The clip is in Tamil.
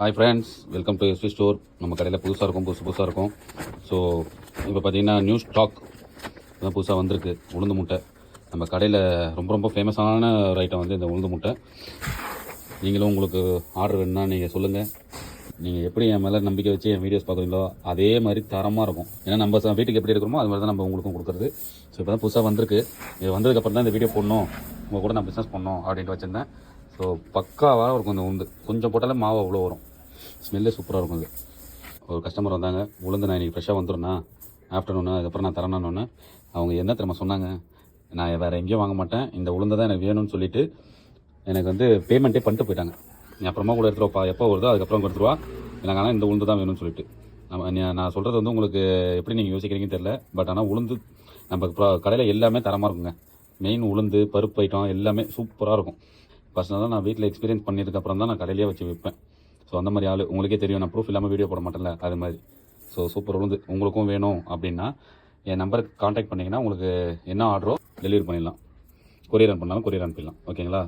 Hi friends, welcome to SV store. நம்ம கடையில் புதுசாக இருக்கும். ஸோ இப்போ பார்த்தீங்கன்னா நியூ ஸ்டாக் தான் புதுசாக வந்திருக்கு. உளுந்து முட்டை நம்ம கடையில் ரொம்ப ஃபேமஸான ஒரு ஐட்டம் வந்து இந்த உளுந்து முட்டை. நீங்களும் உங்களுக்கு ஆர்டர் வேணுன்னா நீங்கள் சொல்லுங்கள். நீங்கள் எப்படி என் மேலே நம்பிக்கை வச்சு என் வீடியோஸ் பார்க்குறீங்களோ அதே மாதிரி தரமாக இருக்கும். ஏன்னா நம்ம வீட்டுக்கு எப்படி இருக்கிறோமோ அது மாதிரி தான் நம்ம உங்களுக்கும் கொடுக்குறது. ஸோ இப்போ தான் புதுசாக வந்திருக்கு. இது வந்ததுக்கப்புறம் தான் இந்த வீடியோ போடணும், உங்கள் கூட நான் பிஸ்னஸ் பண்ணணும் அப்படின்ட்டு வச்சுருந்தேன். ஸோ பக்காவாக இருக்கும் இந்த உளுந்து. கொஞ்சம் போட்டாலே மாவு அவ்வளோ வரும். ஸ்மெல்லே சூப்பராக இருக்கும். அது ஒரு கஸ்டமர் வந்தாங்க, உளுந்து நான் இன்றைக்கி ஃப்ரெஷ்ஷாக வந்துடும்ண்ணா, ஆஃப்டர்நூனு அதுக்கப்புறம் நான் தரணுன்னு. அவங்க என்ன தெரியுமா சொன்னாங்க, நான் வேறு எங்கேயும் வாங்க மாட்டேன், இந்த உளுந்தை தான் எனக்கு வேணும்னு சொல்லிவிட்டு எனக்கு வந்து பேமெண்ட்டே பண்ணிட்டு போயிட்டாங்க. நீ அப்புறமா கூட எடுத்துருவாப்பா, எப்போ வருதோ அதுக்கப்புறம் எடுத்துருவா, எனக்கு ஆனால் இந்த உளுந்து தான் வேணும்னு சொல்லிட்டு. நான் சொல்கிறது வந்து உங்களுக்கு எப்படி நீங்கள் யோசிக்கிறீங்கன்னு தெரியல. பட் ஆனால் உளுந்து நம்ம கடையில் எல்லாமே தரமாக இருக்குங்க. மெயின் உளுந்து, பருப்பு ஐட்டம் எல்லாமே சூப்பராக இருக்கும். பர்சனலாக நான் வீட்டில் எக்ஸ்பீரியன்ஸ் பண்ணியிருக்கப்புறம் தான் நான் கடையிலேயே வச்சு விற்பேன். ஸோ அந்த மாதிரி ஆள் உங்களுக்கே தெரியும், நான் ப்ரூஃப் இல்லாமல் வீடியோ போட மாட்டேன்ல, அது மாதிரி. ஸோ சூப்பர் உளுந்து உங்களுக்கும் வேணும் அப்படின்னா என் நம்பருக்கு காண்டாக்ட் பண்ணிங்கன்னா உங்களுக்கு என்ன ஆர்டரோ டெலிவரி பண்ணிடலாம். கொரியர் பண்ணாலும் கொரியர் அனுப்பிடலாம். ஓகேங்களா?